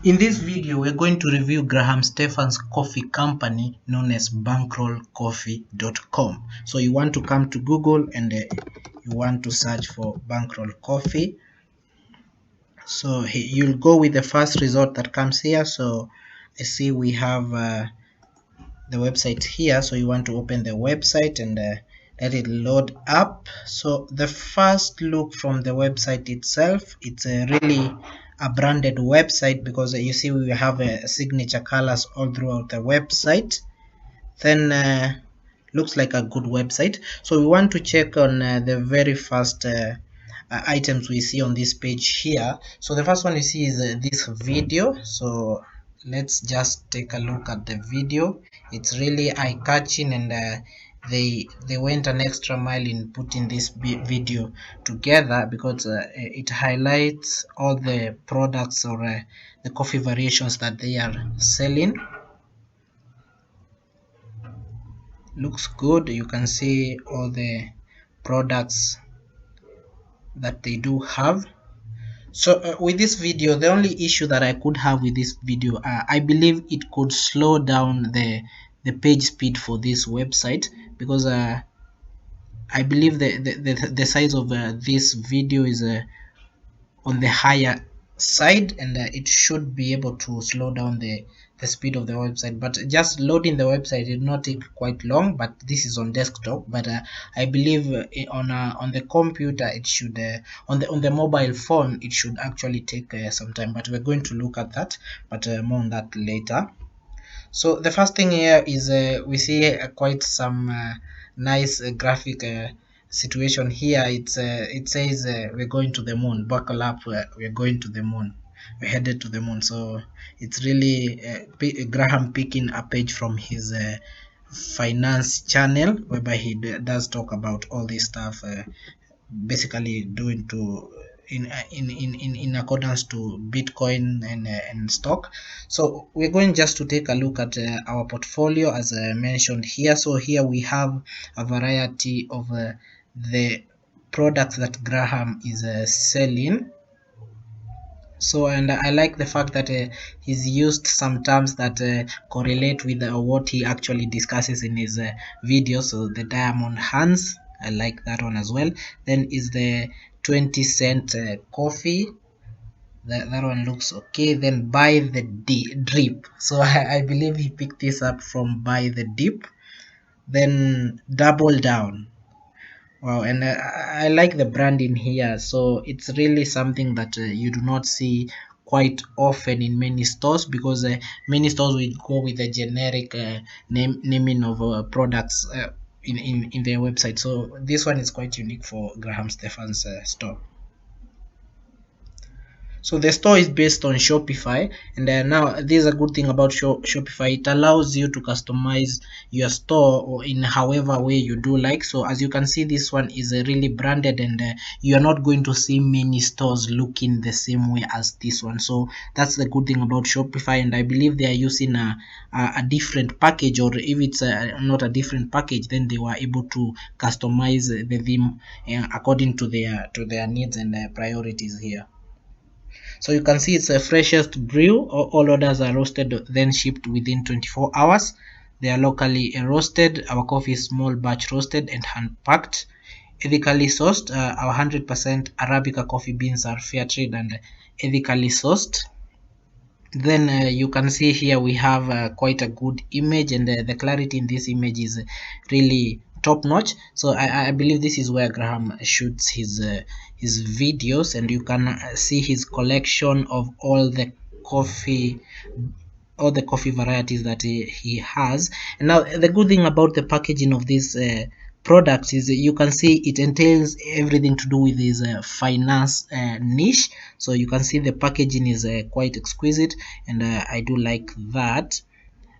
In this video, we're going to review Graham Stephan's coffee company known as bankrollcoffee.com. So you want to come to Google and you want to search for Bankroll Coffee. So you'll go with the first result that comes here. So I see we have the website here. So you want to open the website and let it load up. So the first look from the website itself, it's really a branded website because you see we have signature colors all throughout the website. Then looks like a good website. So we want to check on the very first items we see on this page here. So the first one you see is this video. So let's just take a look at the video. It's really eye-catching, and they went an extra mile in putting this video together because it highlights all the products or the coffee variations that they are selling. Looks good. You can see all the products that they do have. So with this video, the only issue that I could have with this video, I believe it could slow down the page speed for this website because I believe the size of this video is on the higher side, and it should be able to slow down the speed of the website. But just loading the website did not take quite long, but this is on desktop. But I believe on the computer it should on the mobile phone it should actually take some time, but we're going to look at that, but more on that later. So the first thing here is we see quite some nice graphic situation here. It says we're going to the moon. Buckle up, we're going to the moon. We're headed to the moon. So it's really Graham picking a page from his finance channel, whereby he does talk about all this stuff. Basically doing to in accordance to Bitcoin and stock. So we're going just to take a look at our portfolio as I mentioned here. So here we have a variety of the products that Graham is selling. So, and I like the fact that he's used some terms that correlate with what he actually discusses in his video. So the diamond hands, I like that one as well. Then is the 20-cent coffee. That one looks okay. Then buy the drip. So I believe he picked this up from buy the dip. Then double down. Wow, and I like the branding here. So it's really something that you do not see quite often in many stores, because many stores will go with the generic naming of products in their website. So this one is quite unique for Graham Stephan's store. So the store is based on Shopify, and now this is a good thing about Shopify. It allows you to customize your store or in however way you do like. So as you can see, this one is really branded, and you are not going to see many stores looking the same way as this one. So that's the good thing about Shopify, and I believe they are using a different package, or if it's not a different package, then they were able to customize the theme according to their needs and priorities here. So you can see it's a freshest brew. All orders are roasted then shipped within 24 hours. They are locally roasted. Our coffee is small batch roasted and hand packed. Ethically sourced. Our 100% Arabica coffee beans are fair trade and ethically sourced. Then you can see here we have quite a good image, and the clarity in this image is really top notch. So I believe this is where Graham shoots his videos, and you can see his collection of all the coffee varieties that he has. And now the good thing about the packaging of this product is you can see it entails everything to do with his finance niche. So you can see the packaging is quite exquisite, and I do like that,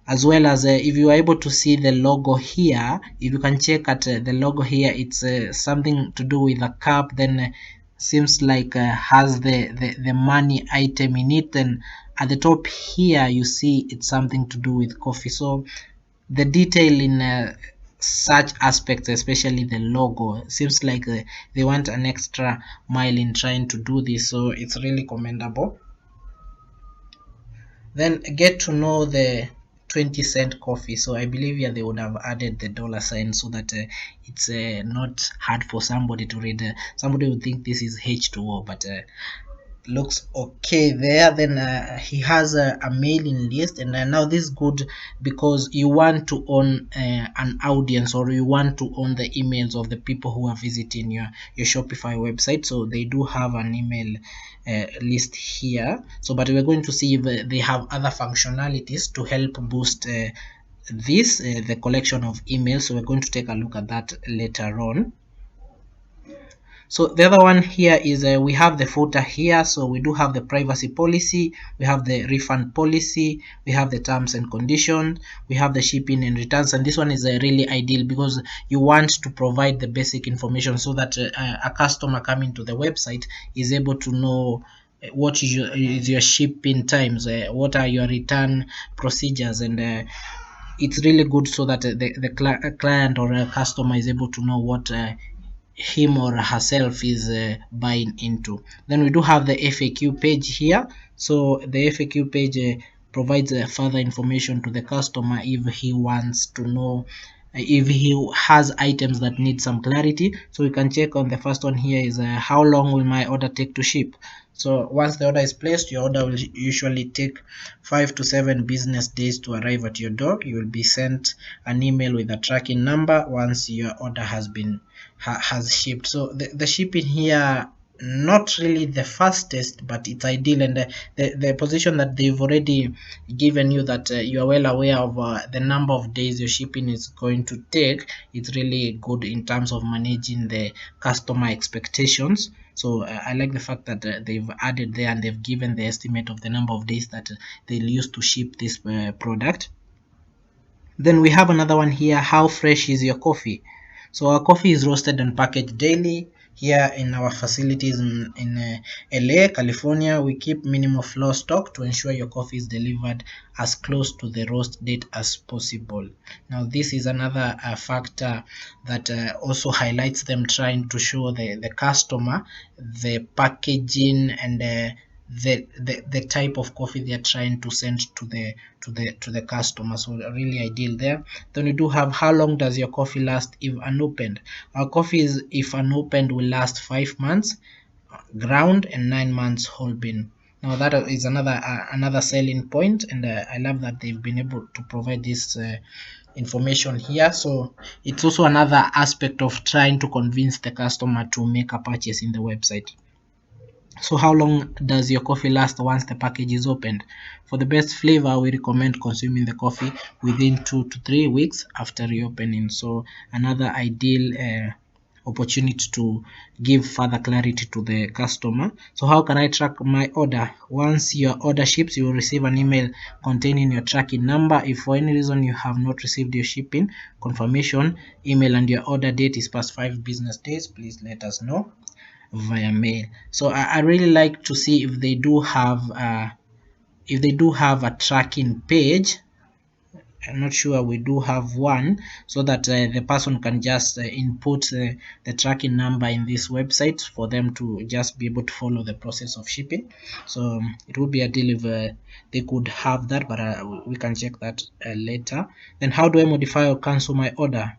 as well as if you are able to see the logo here. If you can check at the logo here, it's something to do with a cup, then seems like has the money item in it, and at the top here you see it's something to do with coffee. So the detail in such aspects, especially the logo, seems like they went an extra mile in trying to do this, so it's really commendable. Then get to know the 20-cent coffee. So I believe here they would have added the dollar sign so that it's not hard for somebody to read. Somebody would think this is H2O, but looks okay there. Then he has a mailing list, and now this is good because you want to own an audience, or you want to own the emails of the people who are visiting your Shopify website. So they do have an email list here. So but we're going to see if they have other functionalities to help boost this the collection of emails. So we're going to take a look at that later on. So the other one here is we have the footer here. So we do have the privacy policy, we have the refund policy, we have the terms and conditions, we have the shipping and returns. And this one is really ideal because you want to provide the basic information so that a customer coming to the website is able to know what is your shipping times, what are your return procedures, and it's really good so that the client or a customer is able to know what him or herself is buying into. Then we do have the FAQ page here. So the FAQ page provides further information to the customer if he wants to know if he has items that need some clarity. So we can check on the first one here is how long will my order take to ship. So once the order is placed, your order will usually take 5 to 7 business days to arrive at your door. You will be sent an email with a tracking number once your order has been has shipped. So the shipping here, not really the fastest, but it's ideal. And the position that they've already given you, that you are well aware of the number of days your shipping is going to take, it's really good in terms of managing the customer expectations. So I like the fact that they've added there and they've given the estimate of the number of days that they'll use to ship this product. Then we have another one here, how fresh is your coffee? So our coffee is roasted and packaged daily here in our facilities in LA, California. We keep minimum flow stock to ensure your coffee is delivered as close to the roast date as possible. Now this is another factor that also highlights them trying to show the customer the packaging and the type of coffee they are trying to send to the customer. So really ideal there. Then we do have how long does your coffee last if unopened. Our coffee is, if unopened, will last 5 months ground and 9 months whole bean. Now that is another selling point, and I love that they've been able to provide this information here. So it's also another aspect of trying to convince the customer to make a purchase in the website. So how long does your coffee last once the package is opened? For the best flavor, we recommend consuming the coffee within 2 to 3 weeks after reopening. So another ideal opportunity to give further clarity to the customer. So how can I track my order? Once your order ships, you will receive an email containing your tracking number. If for any reason you have not received your shipping confirmation email and your order date is past 5 business days, please let us know via mail. So I really like to see if they do have a tracking page. I'm not sure we do have one, so that the person can just input the tracking number in this website for them to just be able to follow the process of shipping. So it would be a deal if they could have that, but we can check that later. Then how do I modify or cancel my order?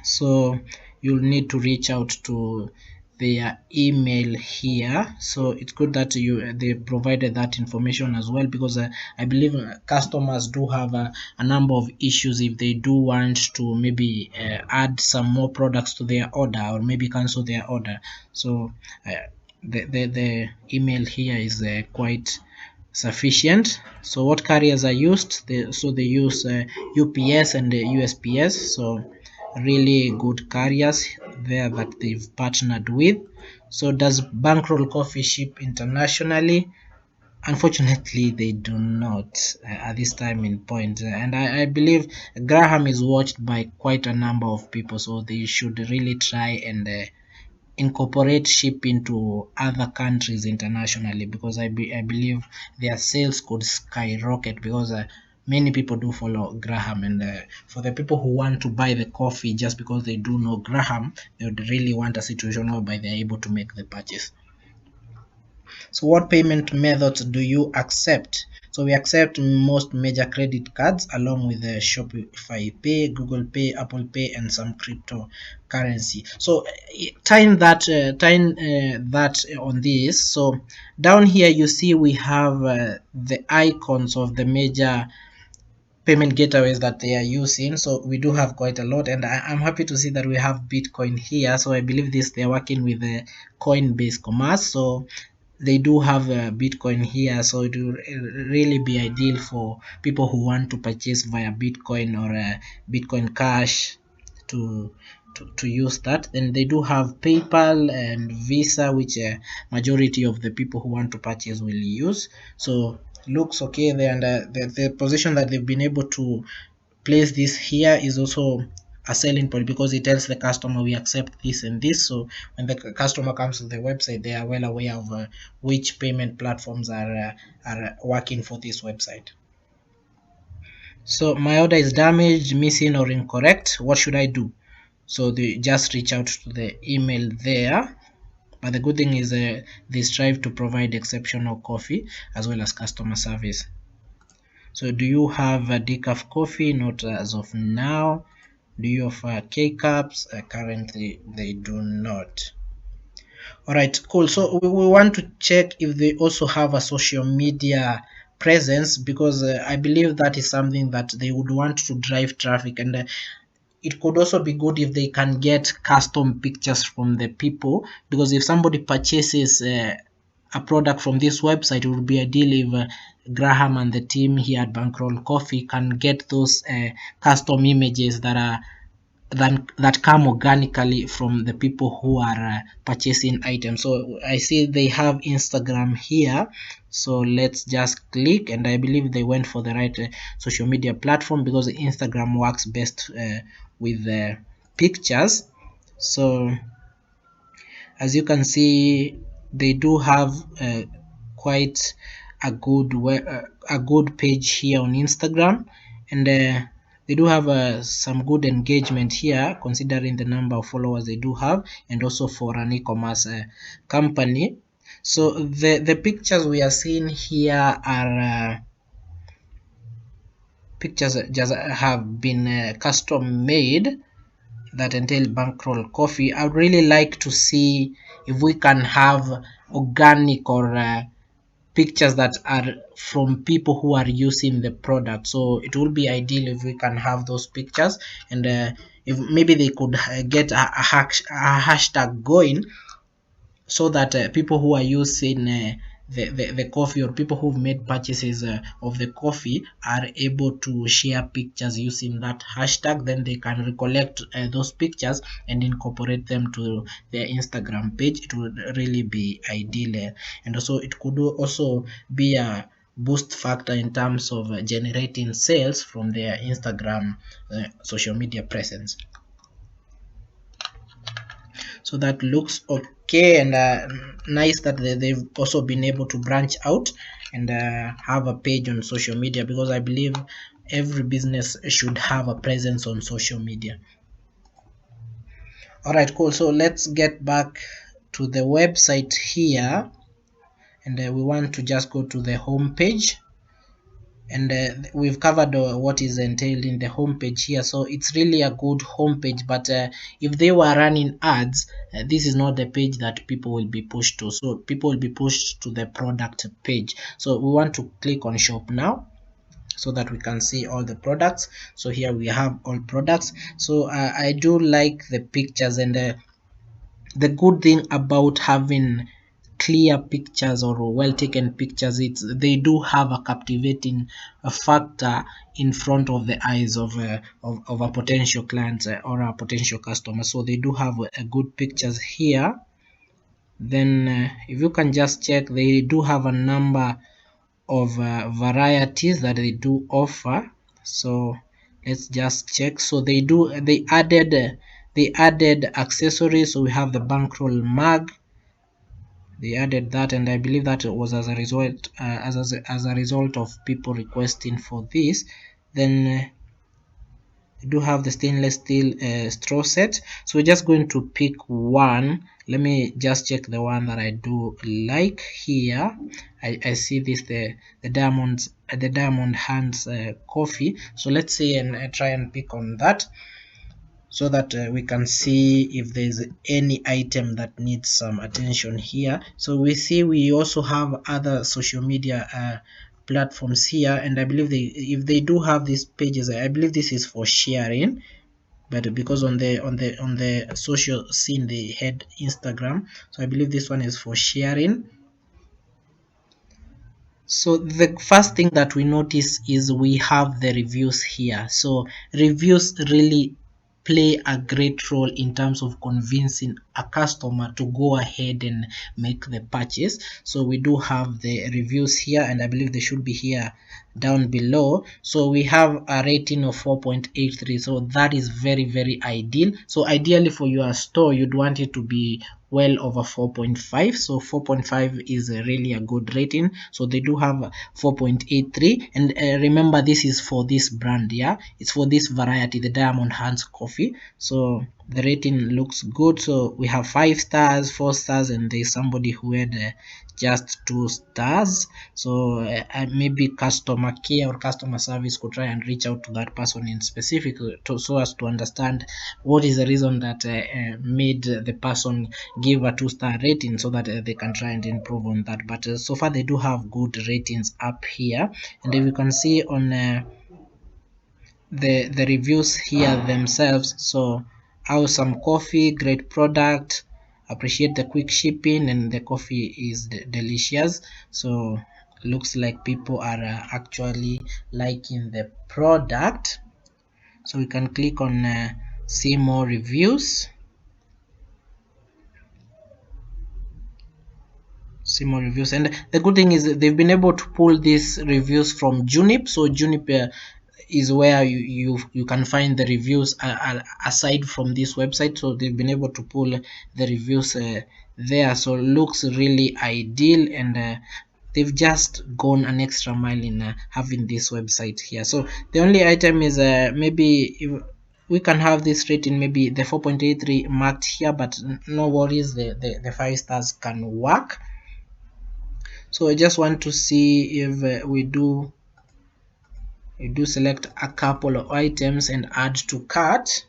So you'll need to reach out to their email here. So it's good that they provided that information as well, because I believe customers do have a number of issues if they do want to maybe add some more products to their order, or maybe cancel their order. So the email here is quite sufficient. So what carriers are used? They use UPS and USPS. So really good carriers there that they've partnered with. So does Bankroll Coffee ship internationally? Unfortunately, they do not at this time in point, and I believe Graham is watched by quite a number of people, so they should really try and incorporate shipping to other countries internationally, because I believe their sales could skyrocket, because many people do follow Graham, and for the people who want to buy the coffee just because they do know Graham, they would really want a situation whereby they're able to make the purchase. So what payment methods do you accept? So we accept most major credit cards along with the Shopify Pay, Google Pay, Apple Pay, and some cryptocurrency. So tying that on this. So down here you see we have the icons of the major payment gateways that they are using. So we do have quite a lot, and I'm happy to see that we have Bitcoin here. So I believe this they're working with the Coinbase Commerce. So they do have Bitcoin here, so it will really be ideal for people who want to purchase via Bitcoin or Bitcoin Cash to to use that. Then they do have PayPal and Visa, which majority of the people who want to purchase will use. So looks okay there, and the position that they've been able to place this here is also a selling point, because it tells the customer we accept this and this. So when the customer comes to the website, they are well aware of which payment platforms are working for this website. So my order is damaged, missing, or incorrect. What should I do? So they just reach out to the email there. But the good thing is they strive to provide exceptional coffee as well as customer service. So do you have a decaf coffee? Not as of now. Do you offer K-cups? Currently they do not. Alright, cool. So we want to check if they also have a social media presence, because I believe that is something that they would want to drive traffic, and it could also be good if they can get custom pictures from the people, because if somebody purchases a product from this website, it would be ideal if Graham and the team here at Bankroll Coffee can get those custom images that come organically from the people who are purchasing items. So I see they have Instagram here, so let's just click, and I believe they went for the right social media platform, because Instagram works best with pictures. So as you can see, they do have quite a good page here on Instagram, and they do have some good engagement here, considering the number of followers they do have, and also for an e-commerce company. So the pictures we are seeing here are pictures that just have been custom made, that entail Bankroll Coffee. I would really like to see if we can have organic or pictures that are from people who are using the product. So it will be ideal if we can have those pictures, and if maybe they could get a hashtag going, so that people who are using the coffee, or people who've made purchases of the coffee, are able to share pictures using that hashtag. Then they can recollect those pictures and incorporate them to their Instagram page. It would really be ideal, and also it could also be a boost factor in terms of generating sales from their Instagram social media presence. So that looks okay, and nice that they've also been able to branch out and have a page on social media, because I believe every business should have a presence on social media. All right, cool. So let's get back to the website here, and we want to just go to the home page, and we've covered what is entailed in the homepage here. So it's really a good homepage, but if they were running ads, this is not the page that people will be pushed to. So people will be pushed to the product page. So we want to click on shop now, so that we can see all the products. So here we have all products. So I do like the pictures, and the good thing about having clear pictures or well taken pictures, they do have a captivating factor in front of the eyes of a potential client or a potential customer. So they do have good pictures here. Then if you can just check, they do have a number of varieties that they do offer. So let's just check. So they added accessories. So we have the bankroll mug, they added that, and I believe that was as a result as a result of people requesting for this. Then We do have the stainless steel straw set. So we're just going to pick one. Let me just check the one that I do like here. I see this, the diamond hands coffee. So let's see and try and pick on that, so that we can see if there's any item that needs some attention here. So we see we also have other social media platforms here, and I believe if they do have these pages, I believe this is for sharing, but because on the social scene they had Instagram, so I believe this one is for sharing. So the first thing that we notice is we have the reviews here. So reviews really play a great role in terms of convincing a customer to go ahead and make the purchase. So we do have the reviews here, and I believe they should be here down below. So we have a rating of 4.83, so that is very ideal. So ideally for your store, you'd want it to be well over 4.5. So 4.5 is really a good rating. So they do have 4.83, and remember, this is for this brand. Yeah, it's for this variety, the Diamond Hands coffee. So the rating looks good. So we have 5 stars, 4 stars, and there's somebody who had just 2 stars. So maybe customer care or customer service could try and reach out to that person in specific, so as to understand what is the reason that made the person give a 2-star rating, so that they can try and improve on that. But so far they do have good ratings up here, and if you can see on the reviews here themselves. So awesome coffee, great product, appreciate the quick shipping, and the coffee is delicious. So looks like people are actually liking the product. So we can click on see more reviews. And the good thing is they've been able to pull these reviews from Junip. So Junip is where you can find the reviews aside from this website. So they've been able to pull the reviews there. So looks really ideal, and they've just gone an extra mile in having this website here. So the only item is maybe if we can have this rating, maybe the 4.83 marked here, but no worries, the 5 stars can work. So I just want to see if we do select a couple of items and add to cart.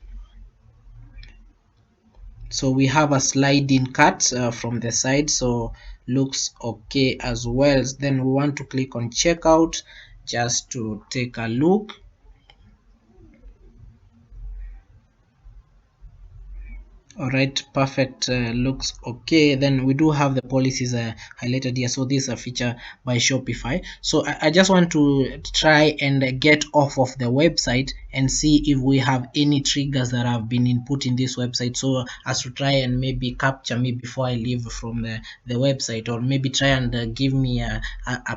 So we have a sliding cart from the side, so looks okay as well. Then we want to click on checkout just to take a look. All right, perfect, looks okay. Then we do have the policies highlighted here. So this is a feature by Shopify. So I just want to try and get off of the website and see if we have any triggers that have been input in this website, so as to try and maybe capture me before I leave from the website, or maybe try and give me a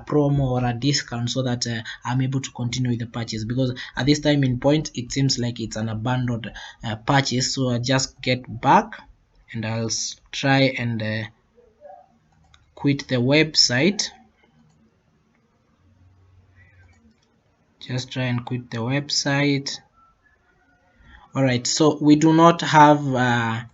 promo or a discount, so that I'm able to continue with the purchase. Because at this time in point, it seems like it's an abandoned purchase. So I just get back, and I'll try and quit the website. Just try and quit the website. All right, so we do not have a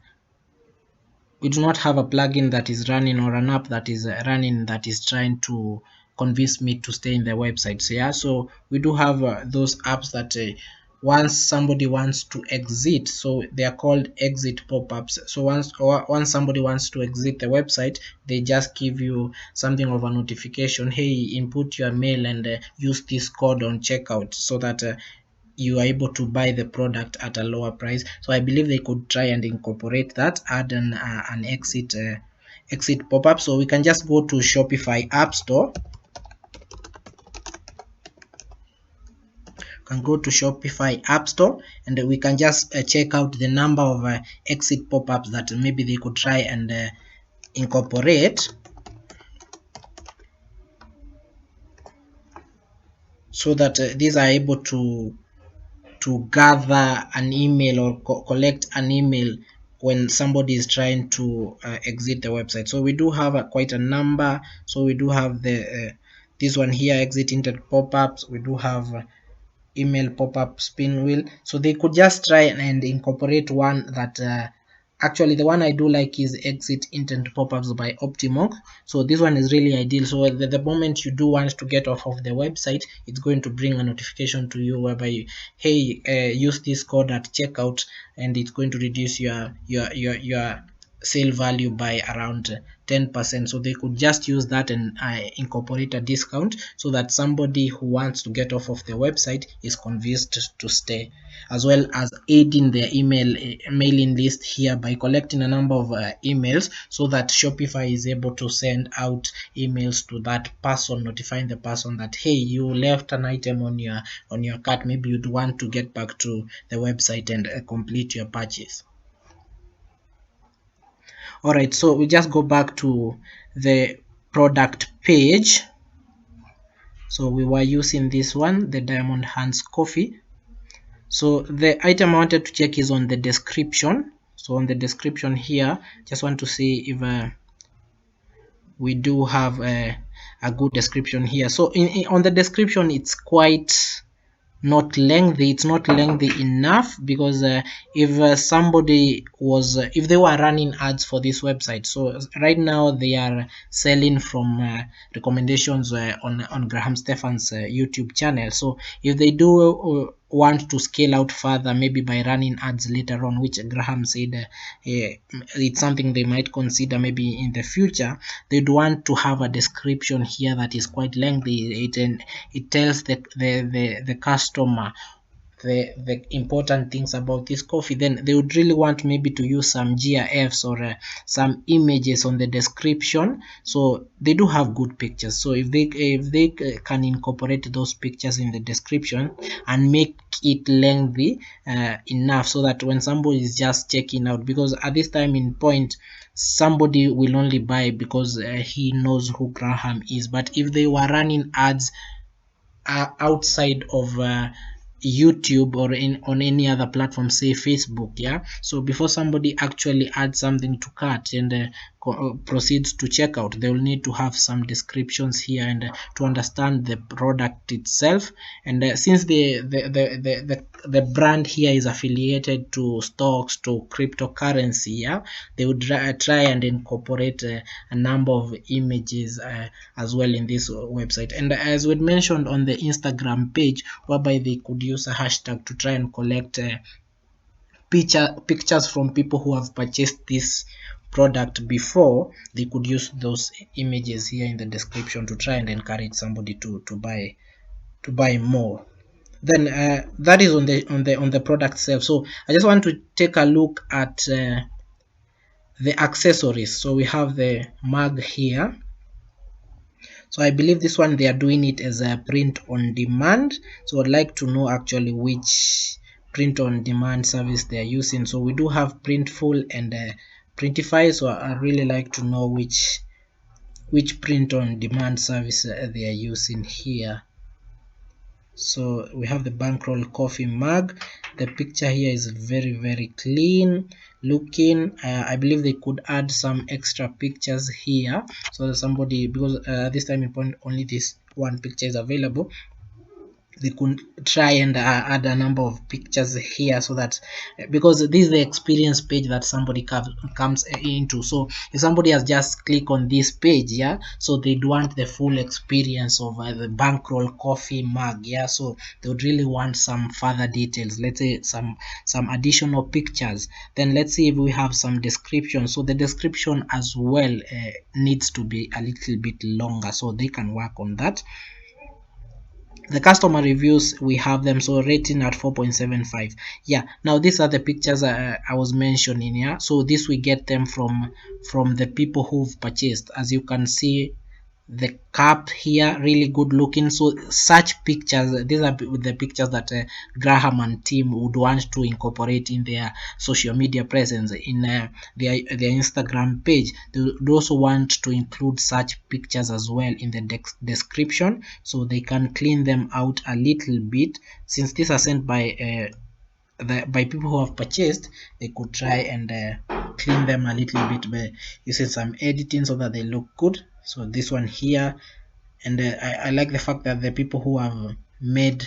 plugin that is running, or an app that is running, that is trying to convince me to stay in the website. So yeah, so we do have those apps that once somebody wants to exit, so they are called exit pop-ups. So once somebody wants to exit the website, they just give you something of a notification: hey, input your mail and use this code on checkout, so that you are able to buy the product at a lower price. So I believe they could try and incorporate that, add an exit pop-up. So we can just go to Shopify App Store. Can go to Shopify App Store, and we can just check out the number of exit pop-ups that maybe they could try and incorporate, so that these are able to gather an email, or collect an email when somebody is trying to exit the website. So we do have quite a number. So we do have the this one here, exit intent pop-ups. We do have email pop-up spin wheel. So they could just try and incorporate one that actually the one I do like is exit intent pop-ups by Optimonk. So this one is really ideal. So the moment you do want to get off of the website, it's going to bring a notification to you whereby, hey, use this code at checkout, and it's going to reduce your sale value by around 10%. So they could just use that and incorporate a discount so that somebody who wants to get off of the website is convinced to stay, as well as aiding their mailing list here by collecting a number of emails, so that Shopify is able to send out emails to that person, notifying the person that, hey, you left an item on your cart, maybe you'd want to get back to the website and complete your purchase. Alright, so we just go back to the product page. So we were using this one, the Diamond Hands Coffee. So the item I wanted to check is on the description. So on the description here, just want to see if we do have a good description here. So on the description, it's quite not lengthy. It's not lengthy enough, because if somebody was if they were running ads for this website, so right now they are selling from recommendations on Stephan's YouTube channel. So if they do want to scale out further, maybe by running ads later on, which Graham said it's something they might consider maybe in the future, they'd want to have a description here that is quite lengthy. It tells the customer the important things about this coffee. Then they would really want maybe to use some GIFs or some images on the description. So they do have good pictures, so if they can incorporate those pictures in the description and make it lengthy enough, so that when somebody is just checking out, because at this time in point somebody will only buy because he knows who Graham is. But if they were running ads outside of YouTube or on any other platform, say Facebook, yeah, so before somebody actually adds something to cart and proceeds to checkout, they will need to have some descriptions here and to understand the product itself. And since the brand here is affiliated to stocks, to cryptocurrency, yeah, they would try and incorporate a number of images as well in this website. And as we mentioned on the Instagram page, whereby they could use a hashtag to try and collect pictures from people who have purchased this product before, they could use those images here in the description to try and encourage somebody to buy more. Then that is on the product itself. So I just want to take a look at the accessories. So we have the mug here. So I believe this one they are doing it as a print on demand. So I'd like to know actually which print on demand service they are using. So we do have Printful and Printify. So I really like to know which print on demand service they are using here. So we have the Bankroll coffee mug. The picture here is very clean looking. I believe they could add some extra pictures here, so that somebody, because this time in point only this one picture is available, they could try and add a number of pictures here, so that because this is the experience page that somebody comes into. So if somebody has just clicked on this page, yeah, so they'd want the full experience of the Bankroll coffee mug, yeah, so they would really want some further details, let's say some additional pictures. Then let's see if we have some description. So the description as well needs to be a little bit longer, so they can work on that. The customer reviews, we have them, so rating at 4.75. yeah, now these are the pictures I was mentioning, yeah, so this we get them from the people who've purchased. As you can see, the cup here really good looking. So such pictures, these are the pictures that Graham and team would want to incorporate in their social media presence, in their Instagram page. They would also want to include such pictures as well in the description, so they can clean them out a little bit. Since these are sent by people who have purchased, they could try and clean them a little bit by using some editing so that they look good. So this one here, and I like the fact that the people who have made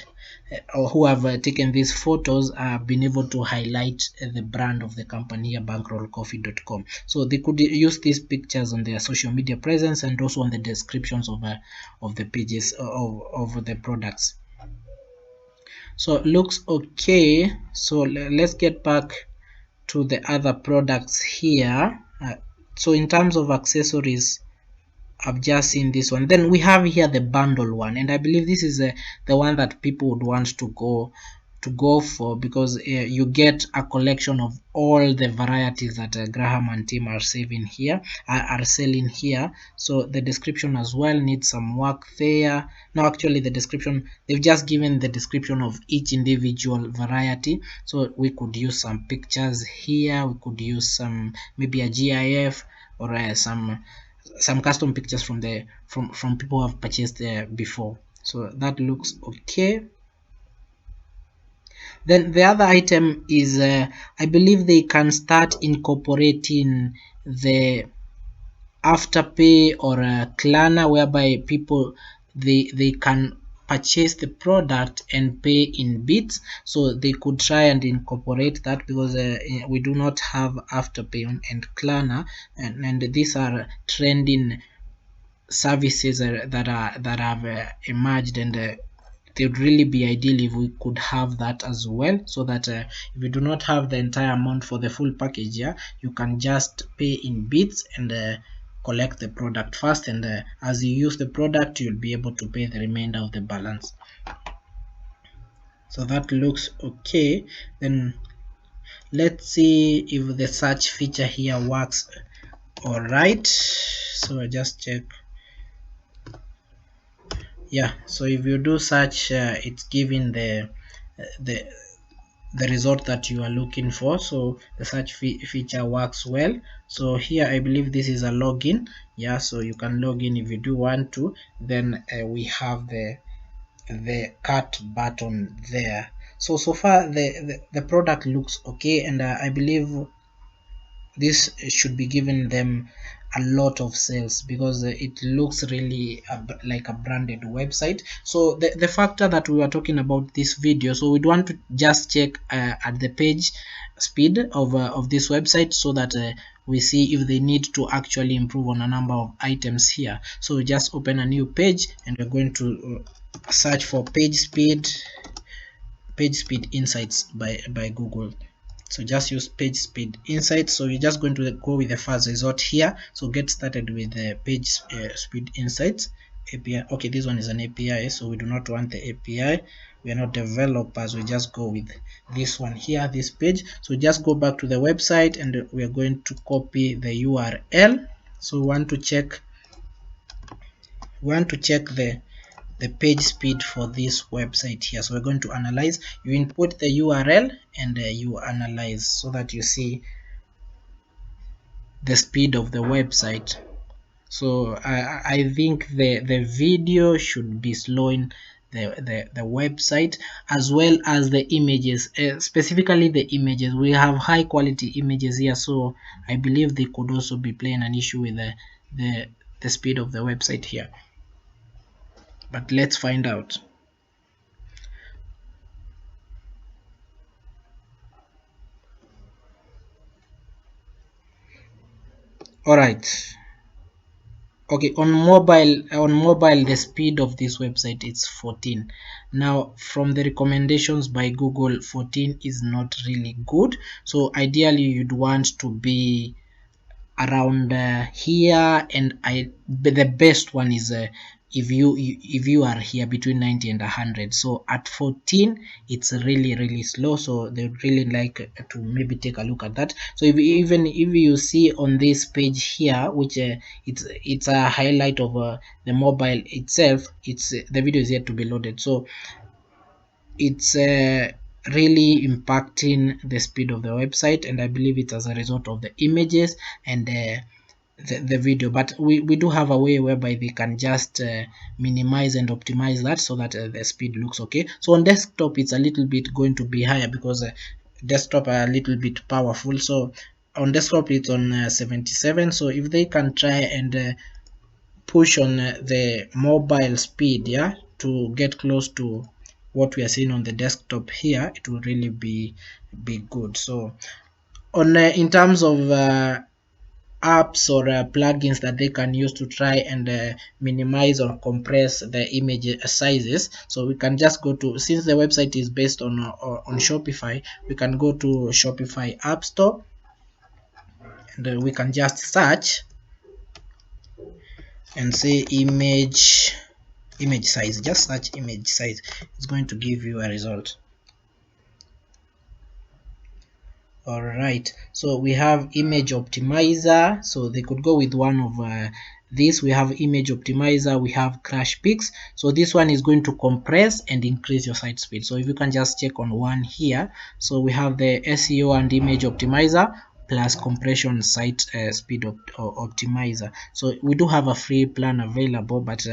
or who have taken these photos been able to highlight the brand of the company here, bankrollcoffee.com. So they could use these pictures on their social media presence and also on the descriptions of the pages of the products. So it looks okay. So let's get back to the other products here. So in terms of accessories, I've just seen this one. Then we have here the bundle one, and I believe this is the one that people would want to go for, because you get a collection of all the varieties that Graham and team are saving here are selling here. So the description as well needs some work there. Now actually the description, they've just given the description of each individual variety, so we could use some pictures here, we could use some maybe a GIF or some custom pictures from the from people who have purchased before. So that looks okay. Then the other item is I believe they can start incorporating the afterpay or Klarna, whereby people they can purchase the product and pay in bits. So they could try and incorporate that, because we do not have afterpay and Klarna, and these are trending services that have emerged, and they would really be ideal if we could have that as well, so that if you do not have the entire amount for the full package, yeah, you can just pay in bits and collect the product first, and as you use the product you'll be able to pay the remainder of the balance. So that looks okay. Then let's see if the search feature here works all right. So I just check. Yeah, so if you do search, it's giving the the result that you are looking for. So the search feature works well. So here I believe this is a login. Yeah, so you can log in if you do want to. Then we have the cart button there. So far the product looks okay, and I believe this should be giving them a lot of sales, because it looks really like a branded website. So the factor that we were talking about this video, so we'd want to just check at the page speed of this website, so that we see if they need to actually improve on a number of items here. So we just open a new page and we're going to search for page speed insights by Google. So just use page speed insights. So you're just going to go with the first result here. So get started with the page speed insights API. Okay, this one is an API, so we do not want the API. We are not developers. We just go with this one here, this page. So just go back to the website and we are going to copy the URL. So we want to check the page speed for this website here. So we're going to analyze. You input the URL and you analyze, so that you see the speed of the website. So I think the video should be slowing the website, as well as the images, specifically the images. We have high quality images here, so I believe they could also be playing an issue with the speed of the website here. But let's find out. All right. Okay, on mobile the speed of this website is 14. Now from the recommendations by Google, 14 is not really good. So ideally you'd want to be around here, and the best one is if you are here between 90 and 100. So at 14 it's really slow, so they would really like to maybe take a look at that. So even if you see on this page here, which it's a highlight of the mobile itself, it's the video is yet to be loaded, so it's really impacting the speed of the website, and I believe it's as a result of the images and the video. But we do have a way whereby they can just minimize and optimize that, so that the speed looks okay. So on desktop it's a little bit going to be higher, because desktop are a little bit powerful. So on desktop it's on 77. So if they can try and push on the mobile speed, yeah, to get close to what we are seeing on the desktop here, it will really be good. So on in terms of apps or plugins that they can use to try and minimize or compress the image sizes, so we can just go to, since the website is based on Shopify, we can go to Shopify App Store, and we can just search and say image size. Just search image size, it's going to give you a result. All right, so we have image optimizer, so they could go with one of this. We have image optimizer, we have crash picks. So this one is going to compress and increase your site speed. So if you can just check on one here, so we have the SEO and image optimizer plus compression site speed optimizer. So we do have a free plan available, but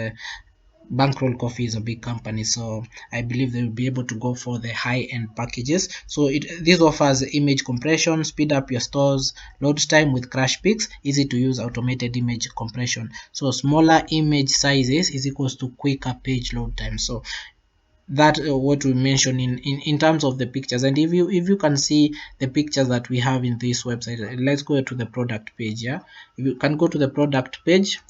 Bankroll Coffee is a big company, so I believe they will be able to go for the high-end packages. So this offers image compression, speed up your store's load time with crash picks, easy to use automated image compression. So smaller image sizes is equals to quicker page load time. So that what we mentioned in terms of the pictures. And if you can see the pictures that we have in this website, let's go to the product page. Yeah, if you can go to the product page,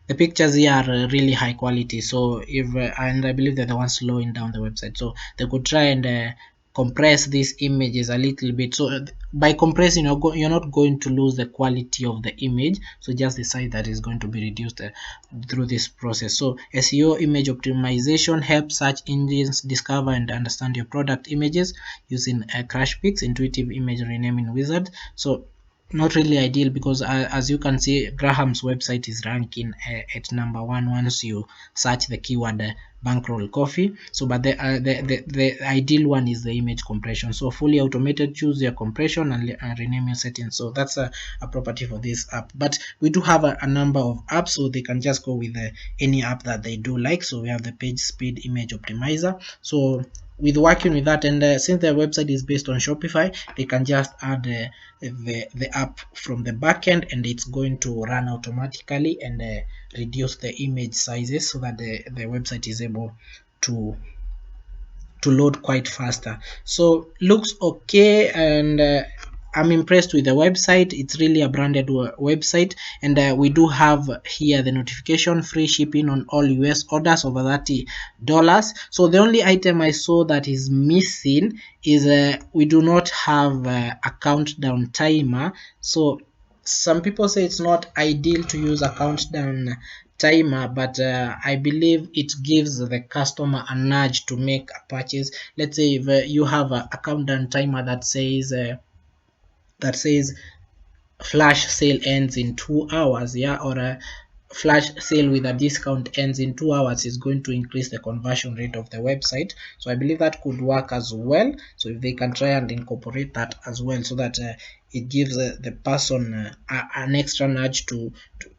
the pictures here are really high quality. So if and I believe they're the ones slowing down the website, so they could try and compress these images a little bit. So by compressing, you're not going to lose the quality of the image, so just the size that is going to be reduced through this process. So SEO image optimization helps search engines discover and understand your product images using crash picks, intuitive image renaming wizard. So not really ideal, because as you can see, Graham's website is ranking at number 1 once you search the keyword bankroll coffee. So but the ideal one is the image compression. So fully automated, choose your compression and rename your settings. So that's a property for this app. But we do have a number of apps, so they can just go with any app that they do like. So we have the page speed image optimizer. So with working with that, and since their website is based on Shopify, they can just add the app from the backend, and it's going to run automatically and reduce the image sizes so that the website is able to load quite faster. So looks okay, and I'm impressed with the website. It's really a branded website, and we do have here the notification, free shipping on all US orders over $30. So the only item I saw that is missing is we do not have a countdown timer. So some people say it's not ideal to use a countdown timer, but I believe it gives the customer a nudge to make a purchase. Let's say if you have a countdown timer that says flash sale ends in 2 hours, yeah, or a flash sale with a discount ends in 2 hours, is going to increase the conversion rate of the website. So I believe that could work as well. So if they can try and incorporate that as well, so that it gives the person an extra nudge to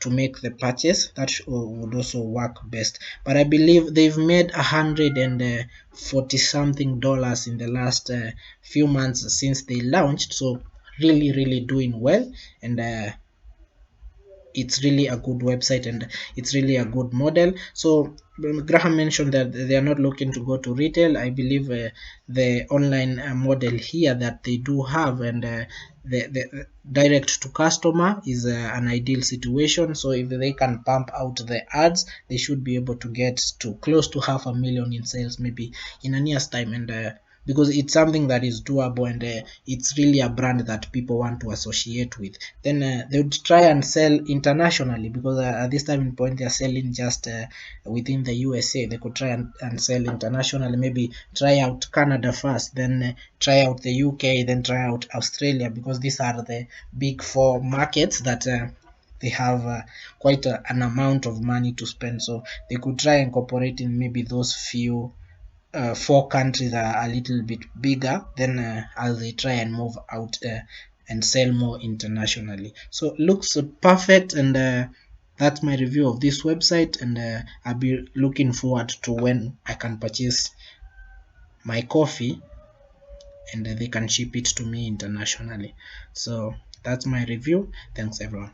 make the purchase, that would also work best. But I believe they've made $140 something in the last few months since they launched. So really doing well, and it's really a good website, and it's really a good model. So Graham mentioned that they are not looking to go to retail. I believe the online model here that they do have, and the direct to customer is an ideal situation. So if they can pump out the ads, they should be able to get to close to 500,000 in sales maybe in a year's time, and because it's something that is doable, and it's really a brand that people want to associate with. Then they would try and sell internationally, because at this time in point they are selling just within the USA. They could try and sell internationally, maybe try out Canada first, then try out the UK, then try out Australia, because these are the big 4 markets that they have quite an amount of money to spend. So they could try incorporating maybe those few 4 countries are a little bit bigger, then as they try and move out and sell more internationally. So looks perfect, and that's my review of this website, and I'll be looking forward to when I can purchase my coffee and they can ship it to me internationally. So that's my review. Thanks everyone.